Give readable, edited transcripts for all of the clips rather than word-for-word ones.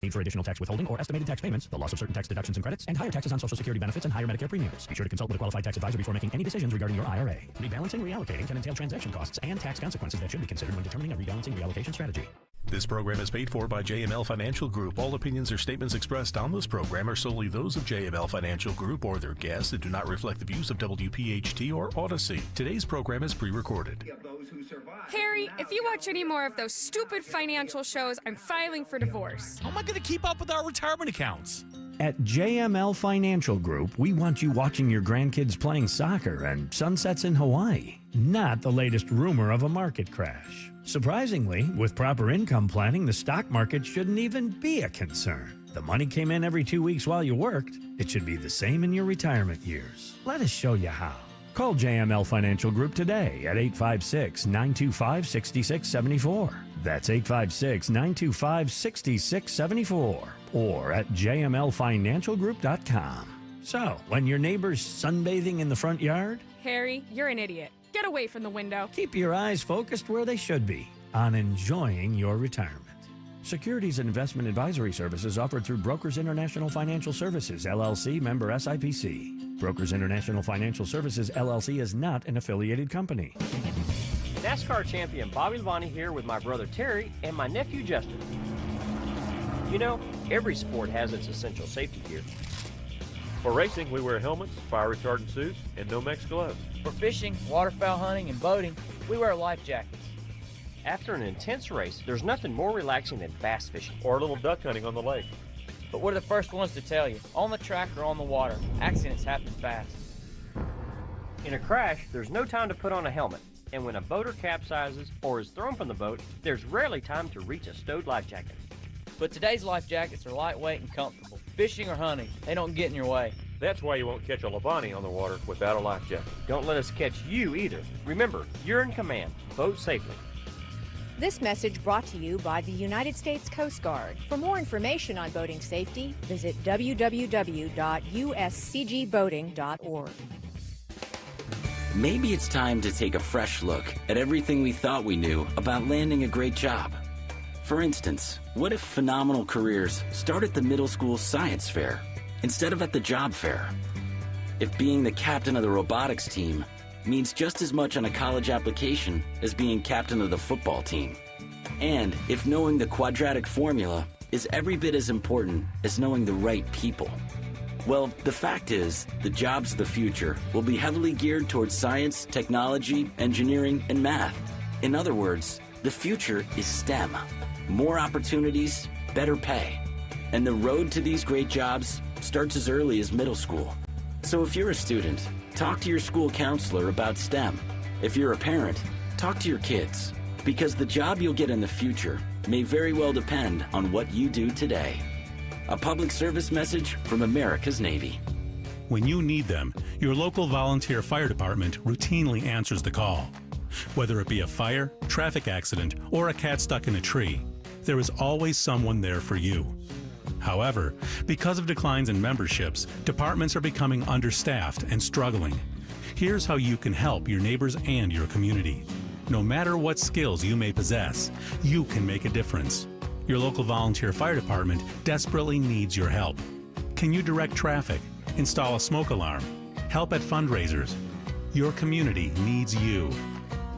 Need for additional tax withholding or estimated tax payments, the loss of certain tax deductions and credits, and higher taxes on Social Security benefits and higher Medicare premiums. Be sure to consult with a qualified tax advisor before making any decisions regarding your IRA. Rebalancing, reallocating can entail transaction costs and tax consequences that should be considered when determining a rebalancing reallocation strategy. This program is paid for by JML Financial Group. All opinions or statements expressed on this program are solely those of JML Financial Group or their guests and do not reflect the views of WPHT or Odyssey. Today's program is pre-recorded. Harry, if you watch any more of those stupid financial shows, I'm filing for divorce. How am I going to keep up with our retirement accounts? At JML Financial Group, we want you watching your grandkids playing soccer and sunsets in Hawaii, not the latest rumor of a market crash. Surprisingly, with proper income planning, the stock market shouldn't even be a concern. The money came in every 2 weeks while you worked. It should be the same in your retirement years. Let us show you how. Call JML Financial Group today at 856-925-6674. That's 856-925-6674. Or at jmlfinancialgroup.com. So, when your neighbor's sunbathing in the front yard, Harry, you're an idiot. Get away from the window. keep your eyes focused where they should be, on enjoying your retirement. Securities and investment advisory services offered through Brokers International Financial Services, LLC, member SIPC. Brokers International Financial Services, LLC is not an affiliated company. NASCAR champion Bobby Labonte here with my brother Terry and my nephew Justin. You know, every sport has its essential safety gear. For racing, we wear helmets, fire retardant suits, and Nomex gloves. For fishing, waterfowl hunting, and boating, we wear life jackets. After an intense race, there's nothing more relaxing than bass fishing. Or a little duck hunting on the lake. But we're the first ones to tell you, on the track or on the water, accidents happen fast. In a crash, there's no time to put on a helmet. And when a boater capsizes or is thrown from the boat, there's rarely time to reach a stowed life jacket. But today's life jackets are lightweight and comfortable. Fishing or hunting, they don't get in your way. That's why you won't catch a Labonte on the water without a life jacket. Don't let us catch you either. Remember, you're in command. Boat safely. This message brought to you by the United States Coast Guard. For more information on boating safety, visit www.uscgboating.org. Maybe it's time to take a fresh look at everything we thought we knew about landing a great job. For instance, what if phenomenal careers start at the middle school science fair instead of at the job fair? If being the captain of the robotics team means just as much on a college application as being captain of the football team. And if knowing the quadratic formula is every bit as important as knowing the right people. Well, the fact is, the jobs of the future will be heavily geared towards science, technology, engineering, and math. In other words, the future is STEM. More opportunities, better pay. And the road to these great jobs starts as early as middle school. So if you're a student, talk to your school counselor about STEM. If you're a parent, talk to your kids. Because the job you'll get in the future may very well depend on what you do today. A public service message from America's Navy. When you need them, your local volunteer fire department routinely answers the call. Whether it be a fire, traffic accident, or a cat stuck in a tree, there is always someone there for you. However, because of declines in memberships, departments are becoming understaffed and struggling. Here's how you can help your neighbors and your community. No matter what skills you may possess, you can make a difference. Your local volunteer fire department desperately needs your help. Can you direct traffic, install a smoke alarm, help at fundraisers? Your community needs you.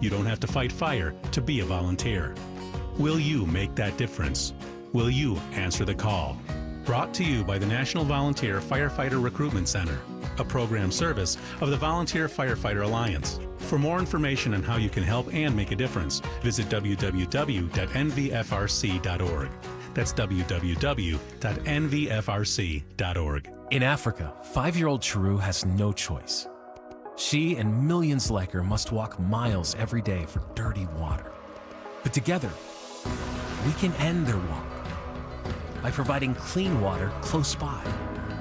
You don't have to fight fire to be a volunteer. Will you make that difference? Will you answer the call? Brought to you by the National Volunteer Firefighter Recruitment Center, a program service of the Volunteer Firefighter Alliance. For more information on how you can help and make a difference, visit www.nvfrc.org. That's www.nvfrc.org. In Africa, 5-year-old Chiru has no choice. She and millions like her must walk miles every day for dirty water. But together, we can end their walk by providing clean water close by.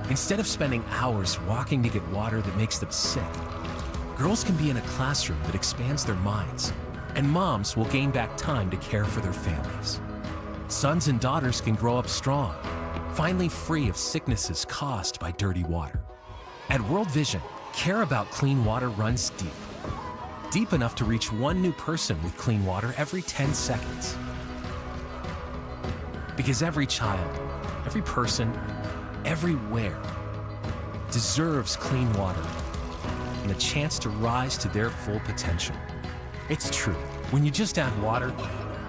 Instead of spending hours walking to get water that makes them sick, girls can be in a classroom that expands their minds, and moms will gain back time to care for their families. Sons and daughters can grow up strong, finally free of sicknesses caused by dirty water. At World Vision, care about clean water runs deep. Deep enough to reach one new person with clean water every 10 seconds. Because every child every person, everywhere, deserves clean water and the chance to rise to their full potential. It's true. When you just add water,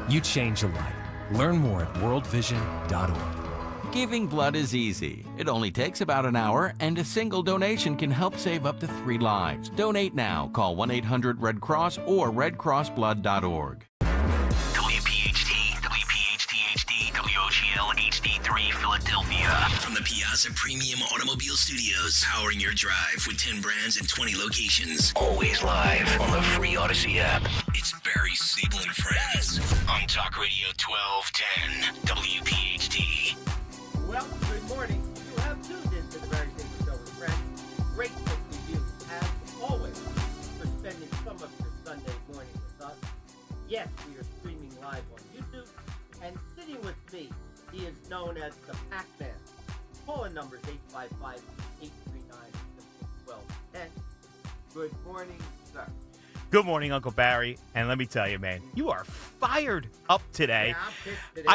you change a life. Learn more at worldvision.org. Giving blood is easy. It only takes about an hour, and a single donation can help save up to 3 lives. Donate now. Call 1-800-RED CROSS or redcrossblood.org. WPHT, WPHT-HD, WOGL HD3 Philadelphia. From the Piazza Premium Automobile Studios, powering your drive with 10 brands and 20 locations. Always live on the free Odyssey app. It's Barry, Sable, and Friends on Talk Radio 1210 WPHT. Well, good morning. You have tuned in to the Barry Sable Show with Friends. Grateful to you, as always, for spending some of your Sunday morning with us. Yes, we are streaming live on YouTube, and sitting with me, he is known as the Pac-Man. Call-in number is 855-839-1210. Good morning, sir. Good morning, Uncle Barry. And let me tell you, man, you are fired up today. Yeah, I'm pissed today.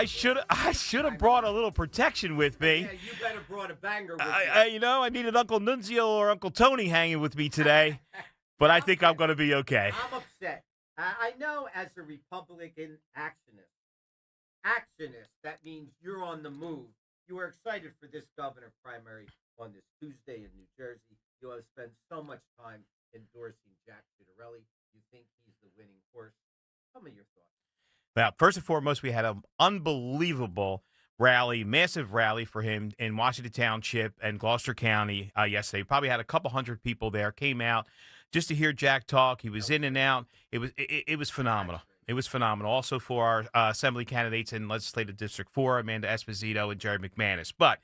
I should have brought a little protection with me. Yeah, you better brought a banger with you know, I needed Uncle Nunzio or Uncle Tony hanging with me today. But I think I'm going to be okay. I'm upset. I know as a Republican actionist, that means you're on the move. You are excited for this governor primary on this Tuesday in New Jersey. You have spent so much time endorsing Jack Ciattarelli. You think he's the winning horse. Tell me your thoughts. Now, first and foremost, we had an unbelievable rally, massive rally for him in Washington Township and Gloucester County yesterday. Probably had a couple hundred people there, came out just to hear Jack talk. He was in and out. It was phenomenal. It was phenomenal. Also for our assembly candidates in Legislative District 4, Amanda Esposito and Jerry McManus. But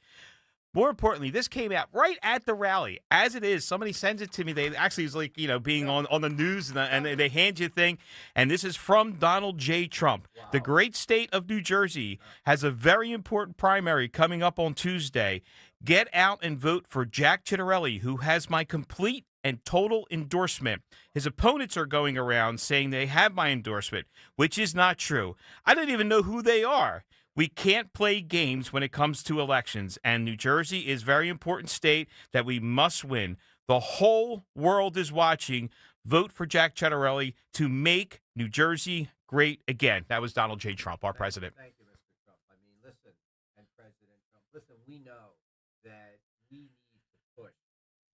more importantly, this came out right at the rally. As it is, somebody sends it to me. They actually is like, being on the news, and they hand you a thing. And this is from Donald J. Trump. Wow. The great state of New Jersey has a very important primary coming up on Tuesday. Get out and vote for Jack Ciattarelli, who has my complete and total endorsement. His opponents are going around saying they have my endorsement, which is not true. I don't even know who they are. We can't play games when it comes to elections, and New Jersey is a very important state that we must win. The whole world is watching. Vote for Jack Ciattarelli to make New Jersey great again. That was Donald J. Trump, our president. Thank you, Mr. Trump. I mean, listen, and President Trump, listen, we know that we need to push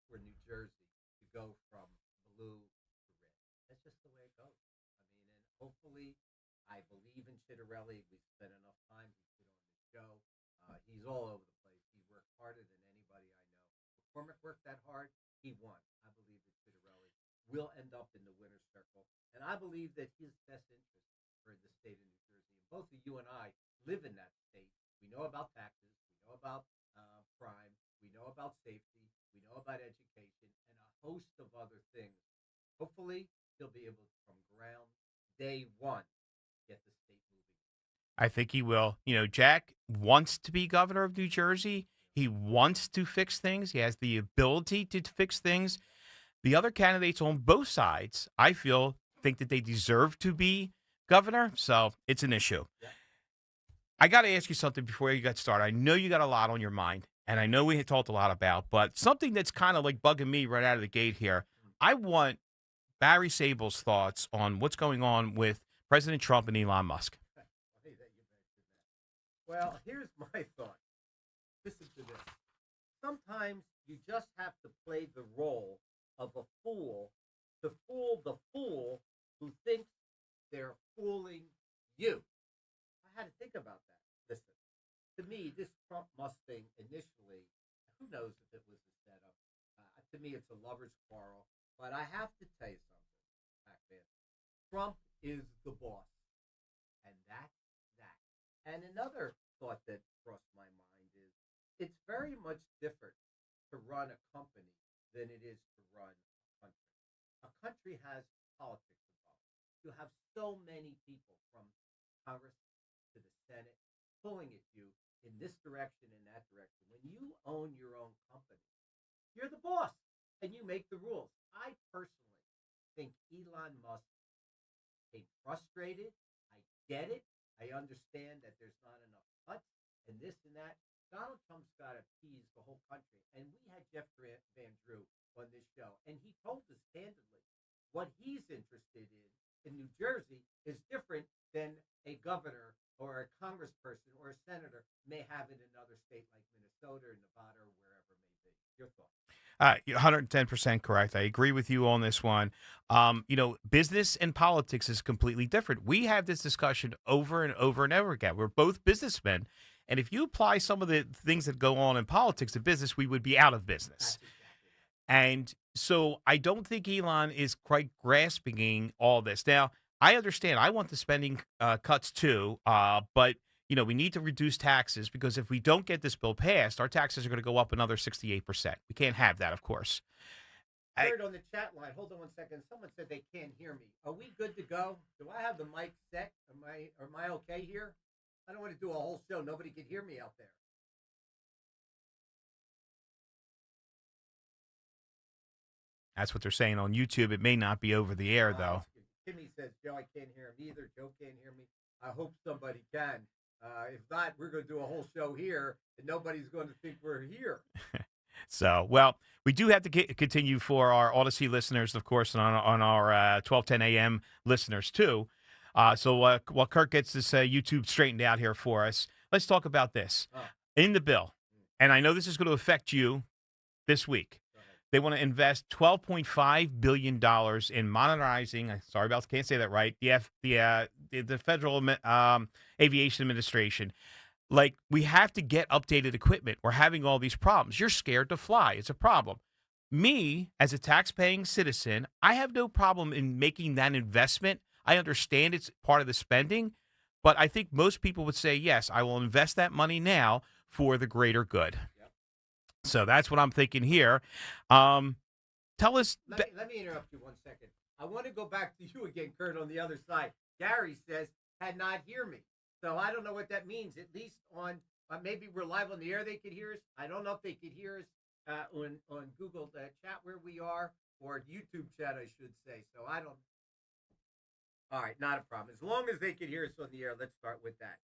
for New Jersey to go from blue to red. That's just the way it goes. I mean, and hopefully, I believe in Ciattarelli. We spent enough time. He's been on the show. He's all over the place. He worked harder than anybody I know. McCormick worked that hard. He won. I believe that Ciattarelli will end up in the winner's circle. And I believe that his best interest for the state of New Jersey. And both of you and I live in that state. We know about taxes. We know about crime. We know about safety. We know about education and a host of other things. Hopefully, he'll be able to, from ground day one, get the state moving. I think he will. Jack wants to be governor of New Jersey. He wants to fix things. He has the ability to fix things. The other candidates on both sides, I feel, think that they deserve to be governor. So it's an issue. Yeah. I got to ask you something before you get started. I know you got a lot on your mind, and I know we had talked a lot about, but something that's kind of like bugging me right out of the gate here. I want Barry Sable's thoughts on what's going on with President Trump and Elon Musk. Well, here's my thought. Listen to this. Sometimes you just have to play the role of a fool to fool the fool who thinks they're fooling you. I had to think about that. Listen, to me, this Trump-Musk thing initially, who knows if it was a setup. To me, it's a lover's quarrel. But I have to tell you something, Pac-Man. Trump is the boss. And that's that. And another thought that crossed my mind is it's very much different to run a company than it is to run a country. A country has politics involved. You have so many people from Congress to the Senate pulling at you in this direction and that direction. When you own your own company, you're the boss and you make the rules. I personally think Elon Musk became frustrated. I get it. I understand that there's not enough cuts and this and that. Donald Trump's got to appease the whole country. And we had Jeff Van Drew on this show, and he told us candidly what he's interested in New Jersey is different than a governor or a congressperson or a senator may have in another state like Minnesota or Nevada or wherever it may be. Your thoughts? 110% correct. I agree with you on this one. Business and politics is completely different. We have this discussion over and over and over again. We're both businessmen. And if you apply some of the things that go on in politics to business, we would be out of business. And so I don't think Elon is quite grasping all this. Now, I understand. I want the spending cuts too, but we need to reduce taxes because if we don't get this bill passed, our taxes are going to go up another 68%. We can't have that, of course. Heard on the chat line. Hold on one second. Someone said they can't hear me. Are we good to go? Do I have the mic set? Am I okay here? I don't want to do a whole show. Nobody can hear me out there. That's what they're saying on YouTube. It may not be over the air, though. Timmy says, Joe, I can't hear him either. Joe can't hear me. I hope somebody can. If not, we're going to do a whole show here, and nobody's going to think we're here. So, well, we do have to continue for our Odyssey listeners, of course, and on our 12:10 a.m. listeners, too. So while Kirk gets this YouTube straightened out here for us, let's talk about this. In the bill, and I know this is going to affect you this week, they want to invest $12.5 billion in modernizing, can't say that right, the Federal Aviation Administration. Like, we have to get updated equipment. We're having all these problems. You're scared to fly. It's a problem. Me, as a tax-paying citizen, I have no problem in making that investment. I understand it's part of the spending, but I think most people would say, yes, I will invest that money now for the greater good. Yep. So that's what I'm thinking here. Tell us. Let me interrupt you 1 second. I want to go back to you again, Kurt, on the other side. Gary says, had not hear me. So I don't know what that means. At least on, maybe we're live on the air, they could hear us. I don't know if they could hear us on Google chat where we are, or YouTube chat, I should say. So I don't. All right, not a problem. As long as they can hear us on the air, let's start with that.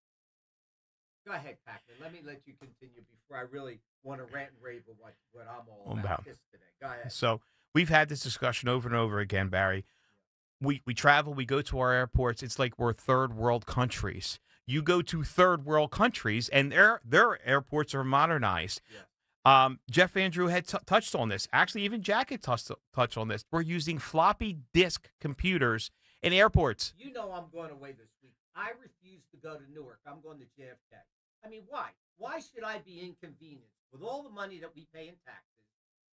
Go ahead, Pac-Man. Let me let you continue before I really want to rant and rave of what I'm all about this today. Go ahead. So we've had this discussion over and over again, Barry. We travel, we go to our airports. It's like we're third world countries. You go to third world countries, and their airports are modernized. Yeah. Jeff Andrew had touched on this. Actually, even Jack had touched on this. We're using floppy disk computers in airports. You know I'm going away this week. I refuse to go to Newark. I'm going to JFK. I mean, why? Why should I be inconvenienced with all the money that we pay in taxes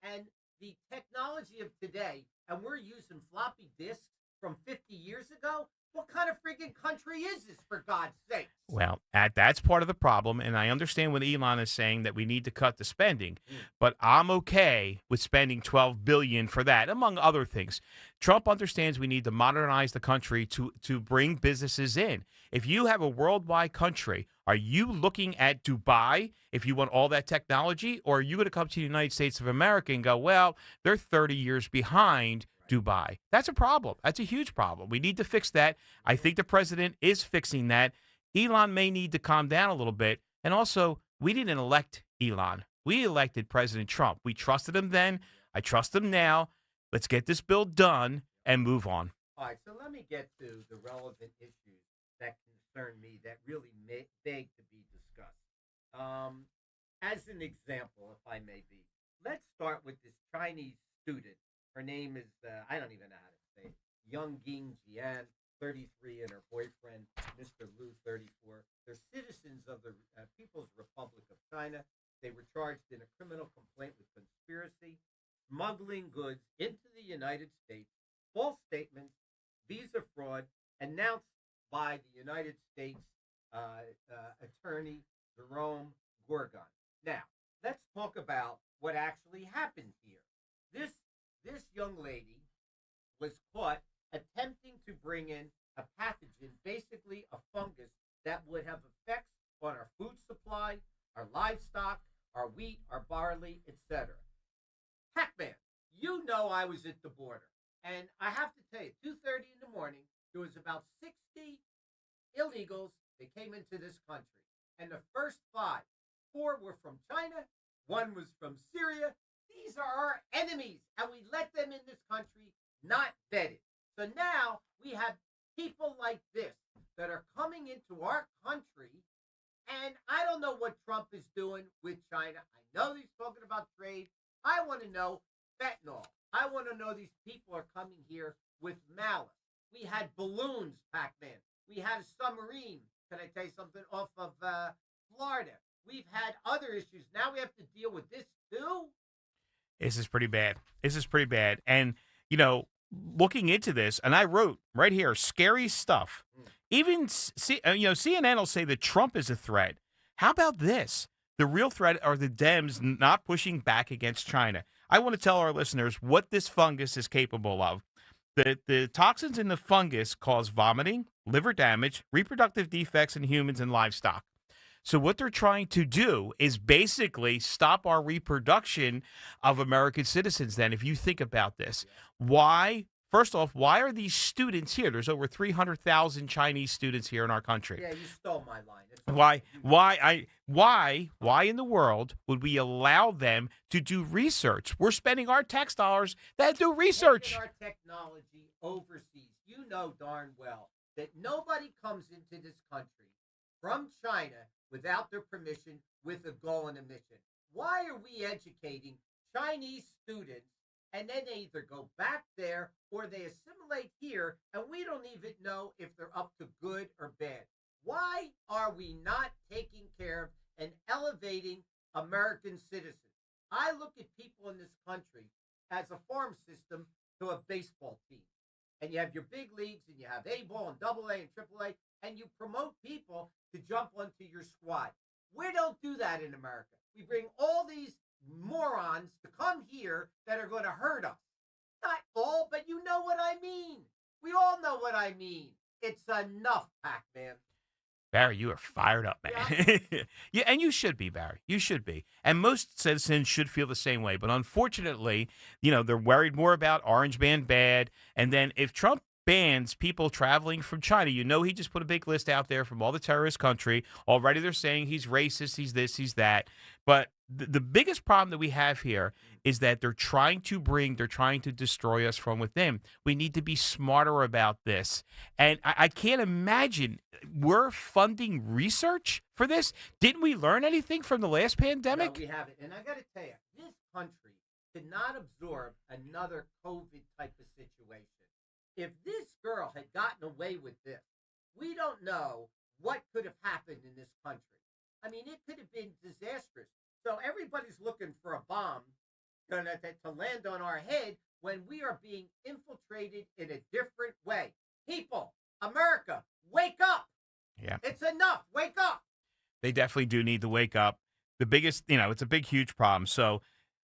and the technology of today, and we're using floppy disks from 50 years ago? What kind of freaking country is this, for God's sake? Well, that's part of the problem, and I understand what Elon is saying, that we need to cut the spending, but I'm okay with spending $12 billion for that, among other things. Trump understands we need to modernize the country to bring businesses in. If you have a worldwide country, are you looking at Dubai if you want all that technology, or are you going to come to the United States of America and go, well, they're 30 years behind Dubai? That's a problem. That's a huge problem. We need to fix that. I think the president is fixing that. Elon may need to calm down a little bit. And also, we didn't elect Elon. We elected President Trump. We trusted him then. I trust him now. Let's get this bill done and move on. All right, so let me get to the relevant issues that concern me that really beg to be discussed. As an example, if I may be, let's start with this Chinese student. Her name is, I don't even know how to say it, Young Ging Jian, 33, and her boyfriend, Mr. Liu, 34. They're citizens of the People's Republic of China. They were charged in a criminal complaint with conspiracy, smuggling goods into the United States, false statements, visa fraud, announced by the United States Attorney Jerome Gorgon. Now, let's talk about what actually happened here. This young lady was caught attempting to bring in a pathogen, basically a fungus, that would have effects on our food supply, our livestock, our wheat, our barley, etc. Pac-Man, you know I was at the border, and I have to tell you, 2:30 in the morning, there was about 60 illegals that came into this country, and the first 5 4 were from China, 1 was from Syria. These are our enemies, and we let them in this country not vetted. So now we have people like this that are coming into our country, and I don't know what Trump is doing with China. I know he's talking about trade. I want to know fentanyl. I want to know these people are coming here with malice. We had balloons, Pac-Man. We had a submarine, can I tell you something, off of Florida. We've had other issues. Now we have to deal with this too? This is pretty bad. This is pretty bad. And, looking into this, and I wrote right here, scary stuff. Even, CNN will say that Trump is a threat. How about this? The real threat are the Dems not pushing back against China. I want to tell our listeners what this fungus is capable of. The toxins in the fungus cause vomiting, liver damage, reproductive defects in humans and livestock. So what they're trying to do is basically stop our reproduction of American citizens then, if you think about this. Why? First off, why are these students here? There's over 300,000 Chinese students here in our country. Yeah, you stole my line. Why in the world would we allow them to do research? We're spending our tax dollars that do research. Taking our technology overseas. You know darn well that nobody comes into this country from China without their permission with a goal and a mission. Why are we educating Chinese students and then they either go back there or they assimilate here and we don't even know if they're up to good or bad? Why are we not taking care of and elevating American citizens? I look at people in this country as a farm system to a baseball team. And you have your big leagues and you have A-ball and AA and AAA, and you promote people to jump onto your squad. We don't do that in America. We bring all these morons to come here that are going to hurt us. Not all, but you know what I mean. We all know what I mean. It's enough, Pac-Man. Barry, you are fired up, man. Yeah, and you should be, Barry. You should be. And most citizens should feel the same way. But unfortunately, they're worried more about Orange Man bad. And then if Trump bans people traveling from China, he just put a big list out there from all the terrorist country. Already they're saying he's racist, he's this, he's that. But the biggest problem that we have here is that they're trying to destroy us from within. We need to be smarter about this. And I can't imagine we're funding research for this. Didn't we learn anything from the last pandemic? No, we haven't. And I got to tell you, this country cannot absorb another COVID type of situation. If this girl had gotten away with this, we don't know what could have happened in this country. I mean, it could have been disastrous. So everybody's looking for a bomb to land on our head when we are being infiltrated in a different way. People, America, wake up. Yeah. It's enough. Wake up. They definitely do need to wake up. The biggest, it's a big, huge problem. So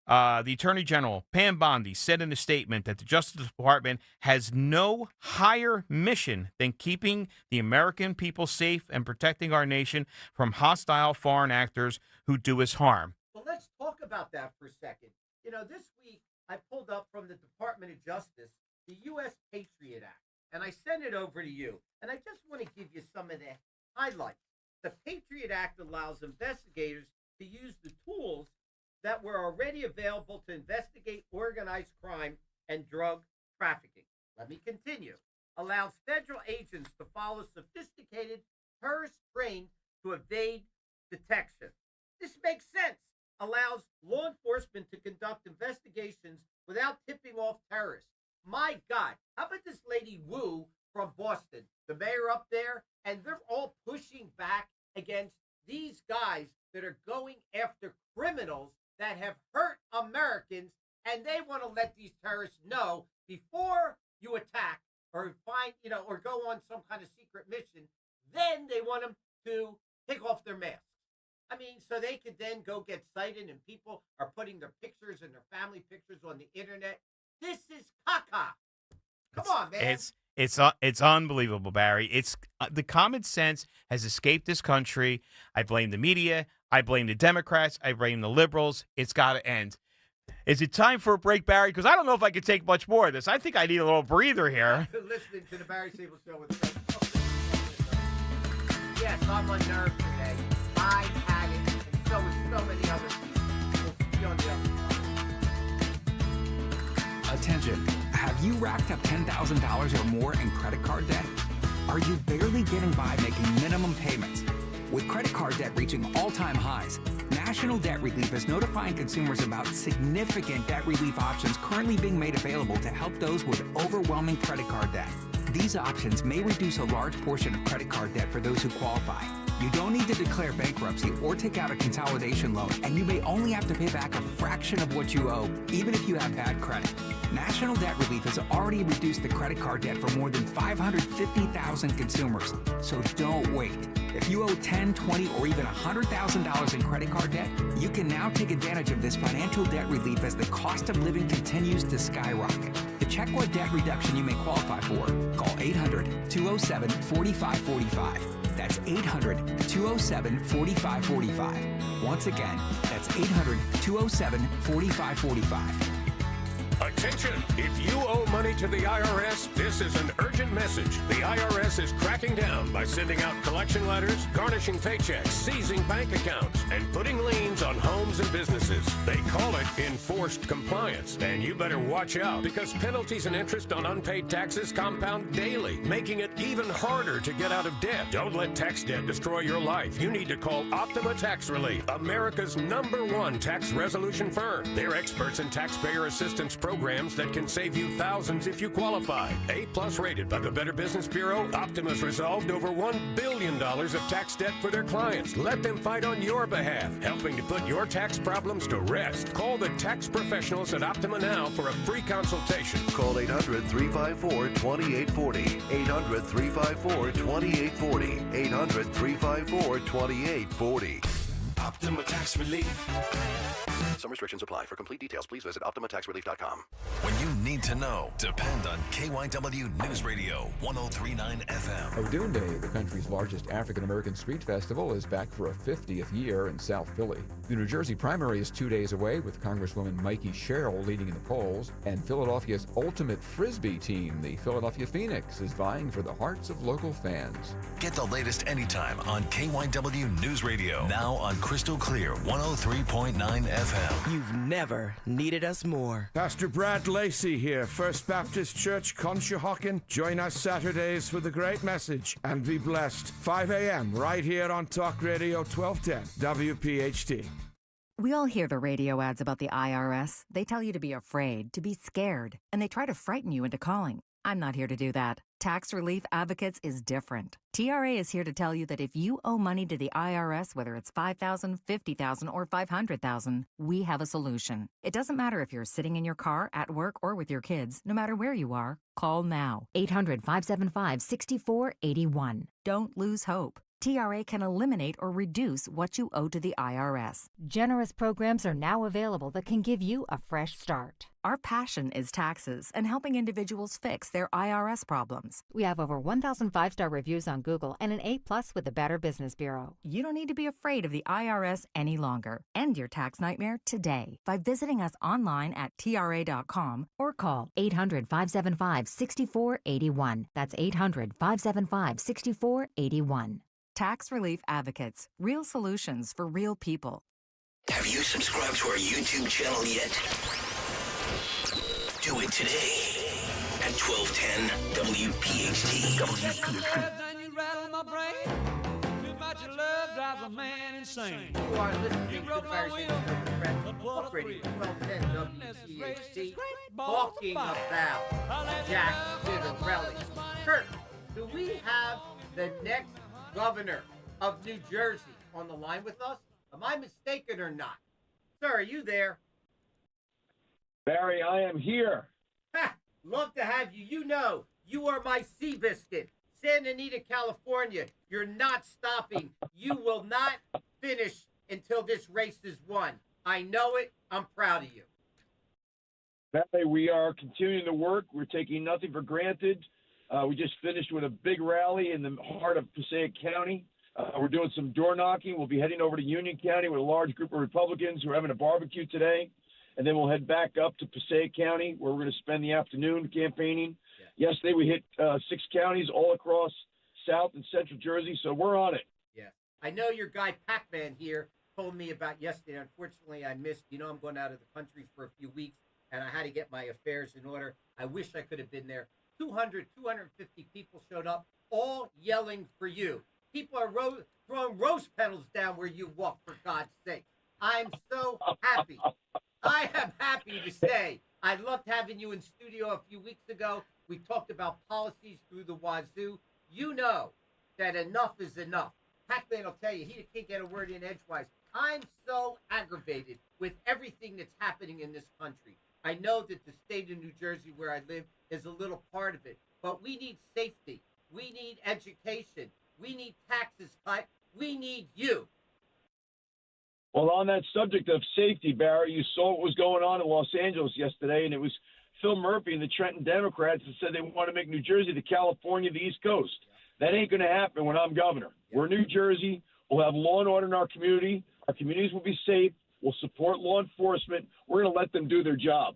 the Attorney General, Pam Bondi, said in a statement that the Justice Department has no higher mission than keeping the American people safe and protecting our nation from hostile foreign actors who do us harm. Well, let's talk about that for a second. This week I pulled up from the Department of Justice the U.S. Patriot Act, and I sent it over to you. And I just want to give you some of the highlights. The Patriot Act allows investigators to use the tools that were already available to investigate organized crime and drug trafficking. Let me continue. Allows federal agents to follow sophisticated terrorist trained to evade detection. This makes sense. Allows law enforcement to conduct investigations without tipping off terrorists. My God, how about this lady Wu from Boston, the mayor up there, and they're all pushing back against these guys that are going after criminals that have hurt Americans, and they want to let these terrorists know before you attack or or go on some kind of secret mission, then they want them to take off their masks. I mean, so they could then go get cited, and people are putting their pictures and their family pictures on the internet. This is caca. Come on, man. It's unbelievable, Barry. It's the common sense has escaped this country. I blame the media. I blame the Democrats. I blame the liberals. It's got to end. Is it time for a break, Barry? Because I don't know if I can take much more of this. I think I need a little breather here. Listening to the Barry Sable Show with Fred. Yes, I'm unnerved today. I had it, and so so with so many other people. We'll see you on the other side. Attention. Have you racked up $10,000 or more in credit card debt? Are you barely getting by making minimum payments? With credit card debt reaching all-time highs, National Debt Relief is notifying consumers about significant debt relief options currently being made available to help those with overwhelming credit card debt. These options may reduce a large portion of credit card debt for those who qualify. You don't need to declare bankruptcy or take out a consolidation loan, and you may only have to pay back a fraction of what you owe, even if you have bad credit. National Debt Relief has already reduced the credit card debt for more than 550,000 consumers, so don't wait. If you owe $10, $20, or even $100,000 in credit card debt, you can now take advantage of this financial debt relief as the cost of living continues to skyrocket. To check what debt reduction you may qualify for, call 800-207-4545. That's 800-207-4545. Once again, that's 800-207-4545. Attention! If you owe money to the IRS, this is an urgent message. The IRS is cracking down by sending out collection letters, garnishing paychecks, seizing bank accounts, and putting liens on homes and businesses. They call it enforced compliance, and you better watch out because penalties and interest on unpaid taxes compound daily, making it even harder to get out of debt. Don't let tax debt destroy your life. You need to call Optima Tax Relief, America's #1 tax resolution firm. They're experts in taxpayer assistance programs that can save you thousands if you qualify. A+ rated by the Better Business Bureau, Optima's resolved over $1 billion of tax debt for their clients. Let them fight on your behalf, helping to put your tax problems to rest. Call the tax professionals at Optima now for a free consultation. Call 800-354-2840. 800-354-2840. 800-354-2840. Optima Tax Relief. Some restrictions apply. For complete details, please visit OptimaTaxRelief.com. When you need to know, depend on KYW News Radio 103.9 FM. Odoon Day, the country's largest African-American street festival, is back for a 50th year in South Philly. The New Jersey primary is 2 days away, with Congresswoman Mikey Sherrill leading in the polls, and Philadelphia's ultimate Frisbee team, the Philadelphia Phoenix, is vying for the hearts of local fans. Get the latest anytime on KYW News Radio, now on Crystal Clear 103.9 FM. You've never needed us more. Pastor Brad Lacey here, First Baptist Church, Conshohocken. Join us Saturdays for the great message and be blessed. 5 a.m. right here on Talk Radio 1210 WPHT. We all hear the radio ads about the IRS. They tell you to be afraid, to be scared, and they try to frighten you into calling. I'm not here to do that. Tax Relief Advocates is different. TRA is here to tell you that if you owe money to the IRS, whether it's $5,000, $50,000, or $500,000, we have a solution. It doesn't matter if you're sitting in your car, at work, or with your kids. No matter where you are, call now. 800-575-6481. Don't lose hope. TRA can eliminate or reduce what you owe to the IRS. Generous programs are now available that can give you a fresh start. Our passion is taxes and helping individuals fix their IRS problems. We have over 1,000 5-star reviews on Google and an A+ with the Better Business Bureau. You don't need to be afraid of the IRS any longer. End your tax nightmare today by visiting us online at TRA.com or call 800-575-6481. That's 800-575-6481. Tax Relief Advocates. Real solutions for real people. Have you subscribed to our YouTube channel yet? Do it today at 1210 WPHT. You are listening to Talk Radio 1210 WPHT, talking about Jack Citarelli. Kurt, do we have the next governor of New Jersey on the line with us? Am I mistaken or not? Sir, are you there? Barry, I am here. Ha! Love to have you. You know, you are my sea biscuit. Santa Anita, California. You're not stopping. You will not finish until this race is won. I know it. I'm proud of you. Barry, we are continuing to work. We're taking nothing for granted. We just finished with a big rally in the heart of Passaic County. We're doing some door knocking. We'll be heading over to Union County with a large group of Republicans who are having a barbecue today. And then we'll head back up to Passaic County, where we're going to spend the afternoon campaigning. Yeah. Yesterday we hit 6 counties all across South and Central Jersey, so we're on it. Yeah. I know your guy Pac-Man here told me about yesterday. Unfortunately, I missed. You know, I'm going out of the country for a few weeks, and I had to get my affairs in order. I wish I could have been there. 250 people showed up, all yelling for you. People are throwing rose petals down where you walk, for God's sake. I'm so happy. I am happy to say I loved having you in studio a few weeks ago. We talked about policies through the wazoo. You know that enough is enough. Pac-Man will tell you he can't get a word in edgewise. I'm so aggravated with everything that's happening in this country. I know that the state of New Jersey, where I live, is a little part of it. But we need safety. We need education. We need taxes cut. We need you. Well, on that subject of safety, Barry, you saw what was going on in Los Angeles yesterday, and it was Phil Murphy and the Trenton Democrats that said they want to make New Jersey the California of the East Coast. That ain't going to happen when I'm governor. We're New Jersey. We'll have law and order in our community. Our communities will be safe. We'll support law enforcement. We're going to let them do their job.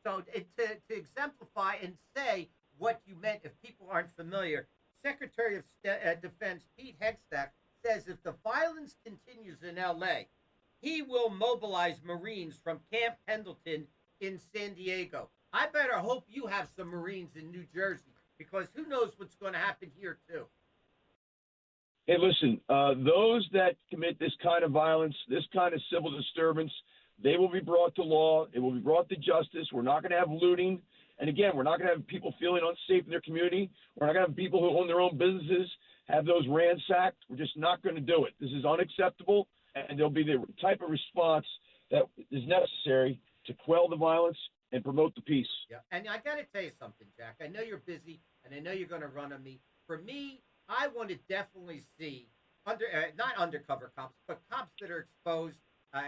So to exemplify and say what you meant, if people aren't familiar, Secretary of Defense Pete Hegseth says if the violence continues in L.A., he will mobilize Marines from Camp Pendleton in San Diego. I better hope you have some Marines in New Jersey, because who knows what's going to happen here, too. Hey, listen, those that commit this kind of violence, this kind of civil disturbance, they will be brought to law. It will be brought to justice. We're not going to have looting. And again, we're not going to have people feeling unsafe in their community. We're not going to have people who own their own businesses have those ransacked. We're just not going to do it. This is unacceptable, and there'll be the type of response that is necessary to quell the violence and promote the peace. Yeah, and I got to tell you something, Jack. I know you're busy, and I know you're going to run on me. For me, I want to definitely see not undercover cops, but cops that are exposed,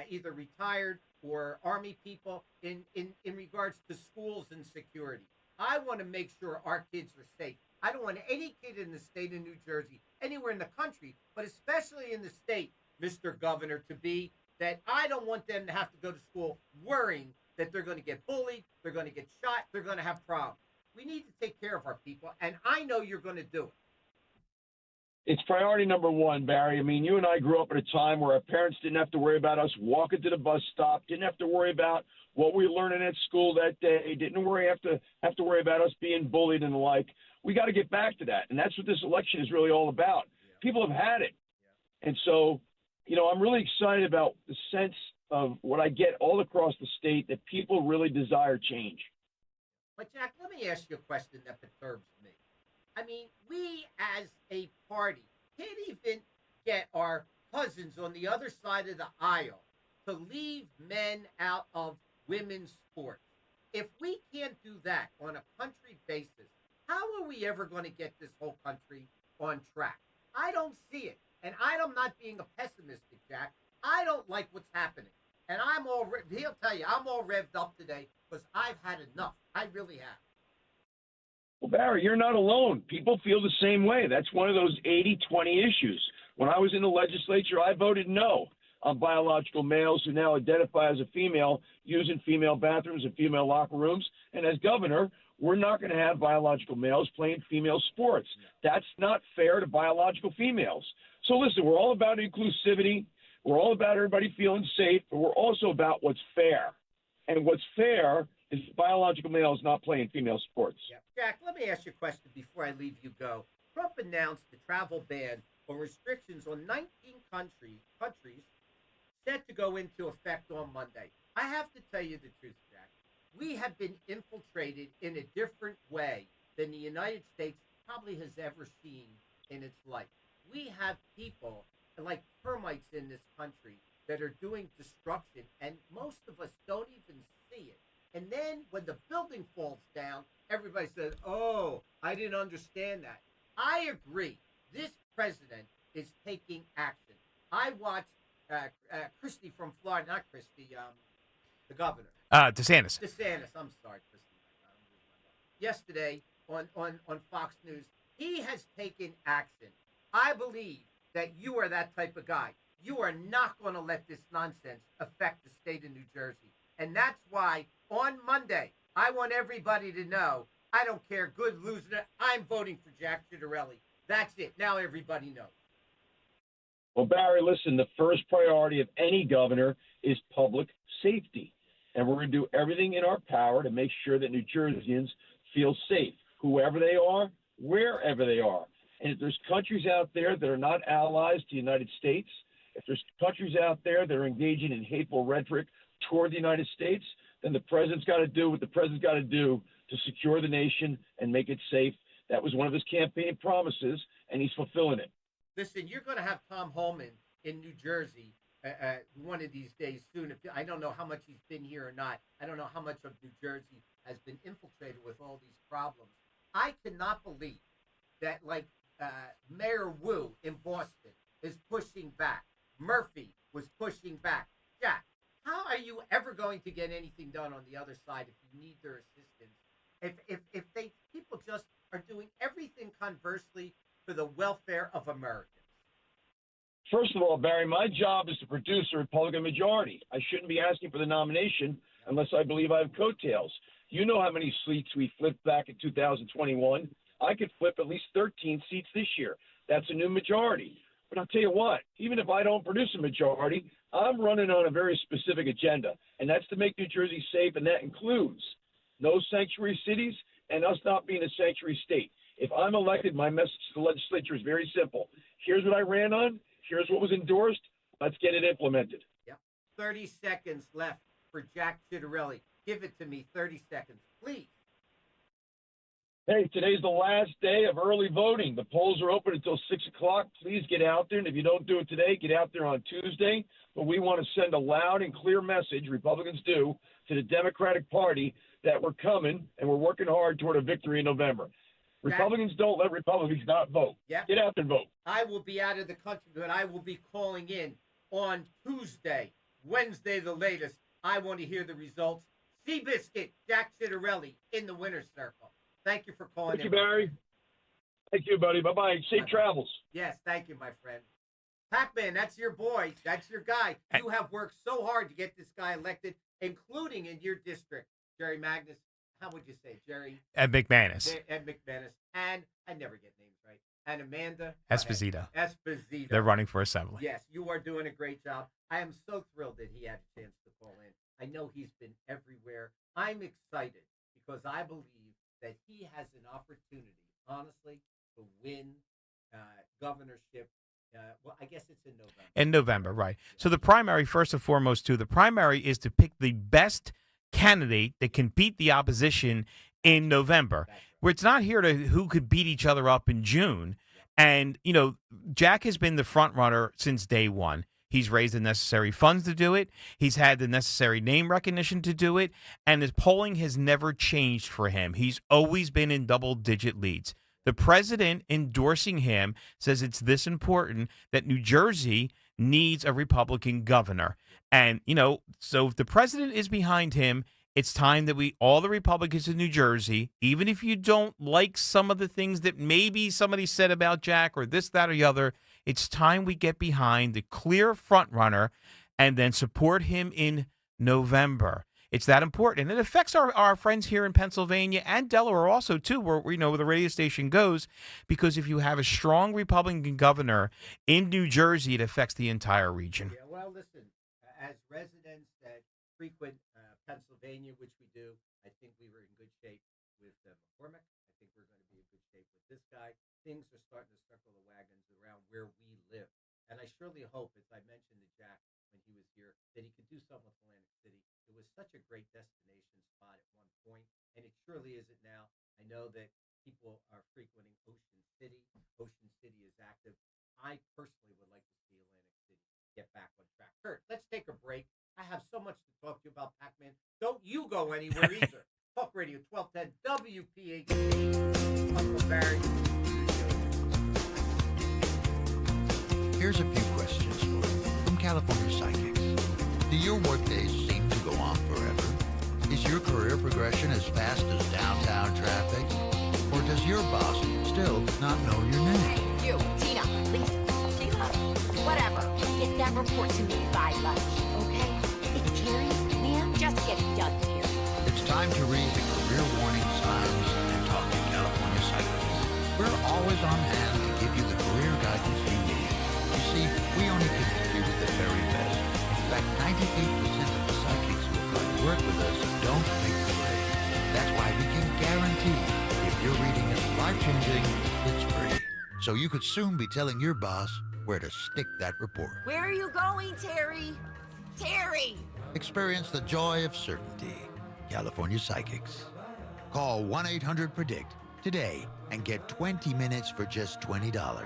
either retired or Army people, in regards to schools and security. I want to make sure our kids are safe. I don't want any kid in the state of New Jersey, anywhere in the country, but especially in the state, Mr. Governor, to be that I don't want them to have to go to school worrying that they're going to get bullied, they're going to get shot, they're going to have problems. We need to take care of our people, and I know you're going to do it. It's priority number one, Barry. I mean, you and I grew up at a time where our parents didn't have to worry about us walking to the bus stop, didn't have to worry about what we were learning at school that day, didn't have to worry about us being bullied and the like. We got to get back to that, and that's what this election is really all about. People have had it. And so, you know, I'm really excited about the sense of what I get all across the state, that people really desire change. But, Jack, let me ask you a question that perturbs me. I mean, we as a party can't even get our cousins on the other side of the aisle to leave men out of women's sports. If we can't do that on a country basis, how are we ever going to get this whole country on track? I don't see it. And I'm not being a pessimistic, Jack. I don't like what's happening. And he'll tell you, I'm all revved up today because I've had enough. I really have. Well, Barry, you're not alone. People feel the same way. That's one of those 80-20 issues. When I was in the legislature, I voted no on biological males who now identify as a female using female bathrooms and female locker rooms. And as governor, we're not going to have biological males playing female sports. That's not fair to biological females. So listen, we're all about inclusivity. We're all about everybody feeling safe, but we're also about what's fair. And what's fair is biological males not playing female sports. Yeah. Jack, let me ask you a question before I leave you go. Trump announced the travel ban or restrictions on 19 countries set to go into effect on Monday. I have to tell you the truth, Jack. We have been infiltrated in a different way than the United States probably has ever seen in its life. We have people like termites in this country that are doing destruction, and most of us don't even see it. And then when the building falls down, everybody says, oh, I didn't understand that. I agree. This president is taking action. I watched Christie from Florida, not Christie, the governor. DeSantis. DeSantis, I'm sorry, Christie. Yesterday on Fox News, he has taken action. I believe that you are that type of guy. You are not going to let this nonsense affect the state of New Jersey. And that's why on Monday, I want everybody to know, I don't care, good, losing it, I'm voting for Jack Ciattarelli. That's it. Now everybody knows. Well, Barry, listen, the first priority of any governor is public safety. And we're going to do everything in our power to make sure that New Jerseyans feel safe, whoever they are, wherever they are. And if there's countries out there that are not allies to the United States, if there's countries out there that are engaging in hateful rhetoric toward the United States, then the president's got to do what the president's got to do to secure the nation and make it safe. That was one of his campaign promises, and he's fulfilling it. Listen, you're going to have Tom Holman in New Jersey one of these days soon. I don't know how much he's been here or not. I don't know how much of New Jersey has been infiltrated with all these problems. I cannot believe that, Mayor Wu in Boston is pushing back. Murphy was pushing back. Jack, how are you ever going to get anything done on the other side if you need their assistance? If people just are doing everything conversely for the welfare of Americans. First of all, Barry, my job is to produce a Republican majority. I shouldn't be asking for the nomination unless I believe I have coattails. You know how many seats we flipped back in 2021. I could flip at least 13 seats this year. That's a new majority. But I'll tell you what, even if I don't produce a majority, I'm running on a very specific agenda, and that's to make New Jersey safe, and that includes no sanctuary cities and us not being a sanctuary state. If I'm elected, my message to the legislature is very simple. Here's what I ran on. Here's what was endorsed. Let's get it implemented. Yep. 30 seconds left for Jack Ciattarelli. Give it to me, 30 seconds, please. Hey, today's the last day of early voting. The polls are open until 6 o'clock. Please get out there. And if you don't do it today, get out there on Tuesday. But we want to send a loud and clear message, Republicans do, to the Democratic Party that we're coming and we're working hard toward a victory in November. Republicans don't let Republicans not vote. Yep. Get out there and vote. I will be out of the country, but I will be calling in on Tuesday, Wednesday the latest. I want to hear the results. Seabiscuit, Jack Ciattarelli in the winner's circle. Thank you for calling in. Thank you, Barry. Thank you, buddy. Bye-bye. Safe travels. Yes, thank you, my friend. Pac-Man, that's your boy. That's your guy. You have worked so hard to get this guy elected, including in your district. Jerry Magnus, how would you say, Jerry? Ed McManus. Ed McManus. And I never get names right. And Amanda Esposito. Esposito. They're running for assembly. Yes, you are doing a great job. I am so thrilled that he had a chance to call in. I know he's been everywhere. I'm excited because I believe that he has an opportunity, honestly, to win governorship. Well, I guess it's in November. In November, right. So the primary, first and foremost, too, the primary is to pick the best candidate that can beat the opposition in November. Right. Where it's not here to who could beat each other up in June. And, you know, Jack has been the front runner since day one. He's raised the necessary funds to do it. He's had the necessary name recognition to do it. And his polling has never changed for him. He's always been in double-digit leads. The president endorsing him says it's this important that New Jersey needs a Republican governor. And, you know, so if the president is behind him, it's time that all the Republicans in New Jersey, even if you don't like some of the things that maybe somebody said about Jack or this, that, or the other, it's time we get behind the clear front runner and then support him in November. It's that important. And it affects our friends here in Pennsylvania and Delaware also, too, where the radio station goes, because if you have a strong Republican governor in New Jersey, it affects the entire region. Yeah, well, listen, as residents that frequent Pennsylvania, which we do, I think we were in good shape with McCormick. I think we're going to be in good shape with this guy. Things are starting to circle the wagons around where we live. And I surely hope, as I mentioned to Jack when he was here, that he could do something with Atlantic City. It was such a great destination spot at one point, and it surely isn't now. I know that people are frequenting Ocean City. Ocean City is active. I personally would like to see Atlantic City get back on track. Kurt, let's take a break. I have so much to talk to you about, Pac-Man. Don't you go anywhere either. Talk Radio 1210 WPHT. Uncle Barry. Here's a few questions for you from California Psychics. Do your workdays seem to go on forever? Is your career progression as fast as downtown traffic? Or does your boss still not know your name? You, Tina, Lisa, Sheila, whatever. Get that report to me by lunch, okay? It's Carrie, ma'am, just get it done here. It's time to read the career warning signs and talk to California Psychics. We're always on hand to give you the career guidance you need. You see, we own work with us don't make the grade. That's why we can guarantee if your reading is life-changing, it's free. So you could soon be telling your boss where to stick that report. Where are you going, Terry? Terry! Experience the joy of certainty. California Psychics. Call 1-800-PREDICT today and get 20 minutes for just $20.